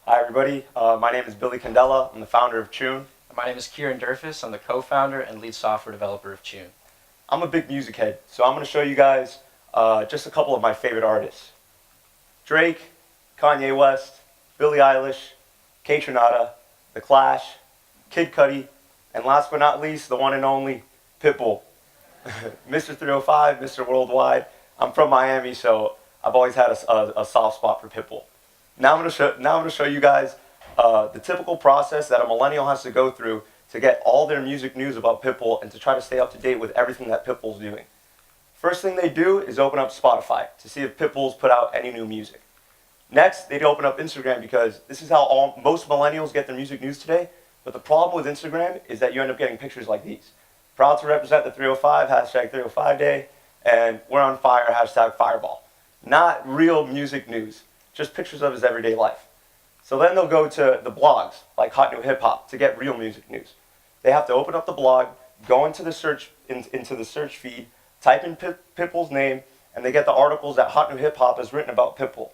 Hi everybody, my name is Billy Candela. I'm the founder of Chune. My name is Kieran Durfus. I'm the co-founder and lead software developer of Chune. I'm a big music head, so I'm going to show you guys just a couple of my favorite artists. Drake, Kanye West, Billie Eilish, K-Tronada, The Clash, Kid Cudi, and last but not least, the one and only Pitbull. Mr. 305, Mr. Worldwide. I'm from Miami, so I've always had a soft spot for Pitbull. Now I'm going to show you guys the typical process that a millennial has to go through to get all their music news about Pitbull and to try to stay up to date with everything that Pitbull's doing. First thing they do is open up Spotify to see if Pitbull's put out any new music. Next, they'd open up Instagram because this is how most millennials get their music news today. But the problem with Instagram is that you end up getting pictures like these. Proud to represent the 305, hashtag 305 day, and we're on fire, hashtag fireball. Not real music news, just pictures of his everyday life. So then they'll go to the blogs, like Hot New Hip Hop, to get real music news. They have to open up the blog, go into the search feed, type in Pitbull's name, and they get the articles that Hot New Hip Hop has written about Pitbull.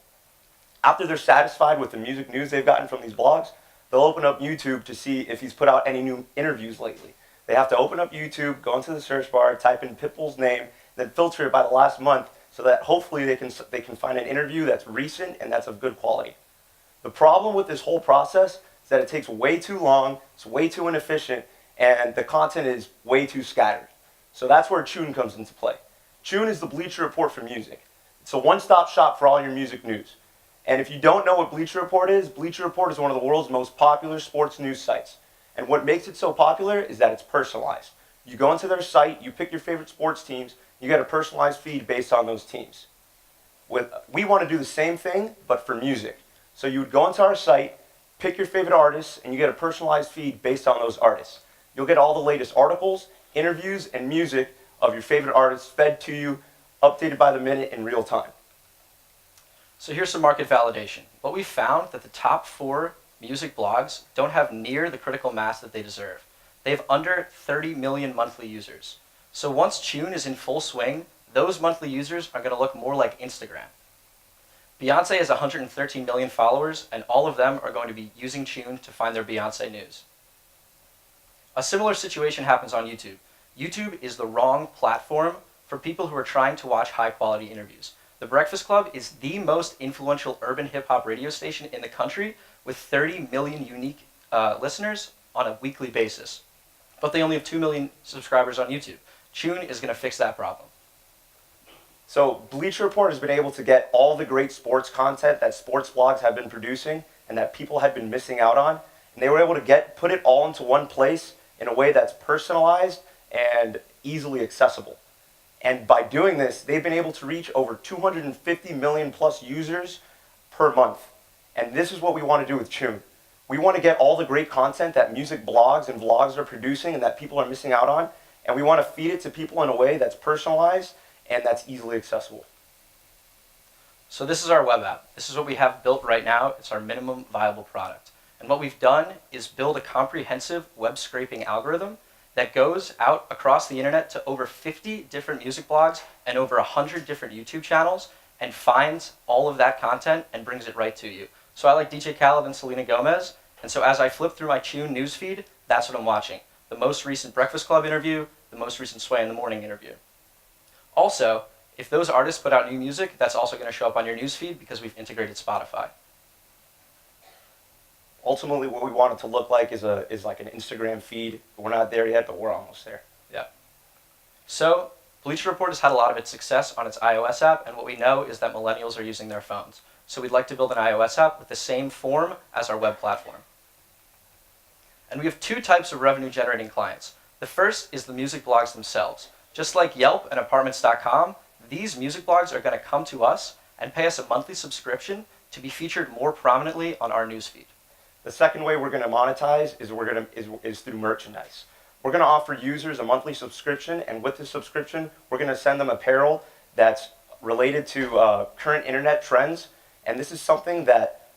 After they're satisfied with the music news they've gotten from these blogs, they'll open up YouTube to see if he's put out any new interviews lately. They have to open up YouTube, go into the search bar, type in Pitbull's name, then filter it by the last month so that hopefully they can find an interview that's recent and that's of good quality. The problem with this whole process is that it takes way too long, it's way too inefficient, and the content is way too scattered. So that's where Chune comes into play. Chune is the Bleacher Report for music. It's a one-stop shop for all your music news. And if you don't know what Bleacher Report is one of the world's most popular sports news sites. And what makes it so popular is that it's personalized. You go into their site, you pick your favorite sports teams, you get a personalized feed based on those teams. We want to do the same thing, but for music. So you would go into our site, pick your favorite artists, and you get a personalized feed based on those artists. You'll get all the latest articles, interviews, and music of your favorite artists fed to you, updated by the minute in real time. So here's some market validation. What we found that the top 4 music blogs don't have near the critical mass that they deserve. They have under 30 million monthly users. So once Chune is in full swing, those monthly users are going to look more like Instagram. Beyonce has 113 million followers, and all of them are going to be using Chune to find their Beyonce news. A similar situation happens on YouTube. YouTube is the wrong platform for people who are trying to watch high-quality interviews. The Breakfast Club is the most influential urban hip-hop radio station in the country with 30 million unique listeners on a weekly basis. But they only have 2 million subscribers on YouTube. Chune is going to fix that problem. So Bleacher Report has been able to get all the great sports content that sports blogs have been producing and that people had been missing out on. And they were able to put it all into one place in a way that's personalized and easily accessible. And by doing this, they've been able to reach over 250 million plus users per month. And this is what we want to do with Chune. We want to get all the great content that music blogs and vlogs are producing and that people are missing out on, and we want to feed it to people in a way that's personalized and that's easily accessible. So this is our web app. This is what we have built right now. It's our minimum viable product. And what we've done is build a comprehensive web scraping algorithm that goes out across the internet to over 50 different music blogs and over 100 different YouTube channels and finds all of that content and brings it right to you. So I like DJ Khaled and Selena Gomez, and so as I flip through my Chune newsfeed, that's what I'm watching. The most recent Breakfast Club interview, the most recent Sway in the Morning interview. Also, if those artists put out new music, that's also going to show up on your newsfeed because we've integrated Spotify. Ultimately, what we want it to look like is like an Instagram feed. We're not there yet, but we're almost there. Yeah. So Bleacher Report has had a lot of its success on its iOS app, and what we know is that millennials are using their phones. So we'd like to build an iOS app with the same form as our web platform. And we have 2 types of revenue-generating clients. The first is the music blogs themselves. Just like Yelp and Apartments.com, these music blogs are going to come to us and pay us a monthly subscription to be featured more prominently on our newsfeed. The second way we're going to monetize is through merchandise. We're going to offer users a monthly subscription, and with this subscription, we're going to send them apparel that's related to current internet trends. And this is something that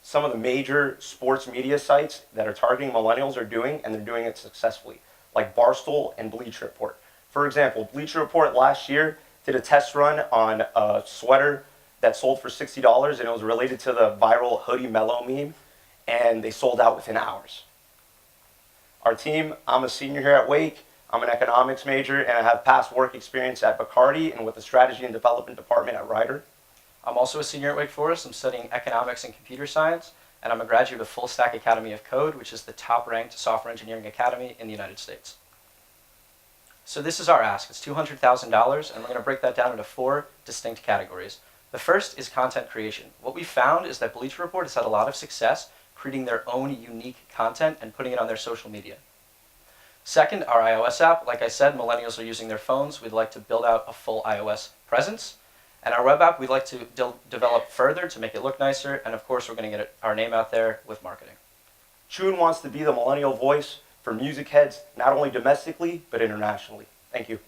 some of the major sports media sites that are targeting millennials are doing, and they're doing it successfully, like Barstool and Bleacher Report. For example, Bleacher Report last year did a test run on a sweater that sold for $60, and it was related to the viral Hoodie Mellow meme, and they sold out within hours. Our team, I'm a senior here at Wake. I'm an economics major, and I have past work experience at Bacardi and with the strategy and development department at Ryder. I'm also a senior at Wake Forest. I'm studying economics and computer science, and I'm a graduate of Full Stack Academy of Code, which is the top-ranked software engineering academy in the United States. So this is our ask. It's $200,000, and we're going to break that down into 4 distinct categories. The first is content creation. What we found is that Bleacher Report has had a lot of success creating their own unique content and putting it on their social media. Second, our iOS app. Like I said, millennials are using their phones. We'd like to build out a full iOS presence. And our web app, we'd like to develop further to make it look nicer. And of course, we're going to get our name out there with marketing. Chune wants to be the millennial voice for music heads, not only domestically, but internationally. Thank you.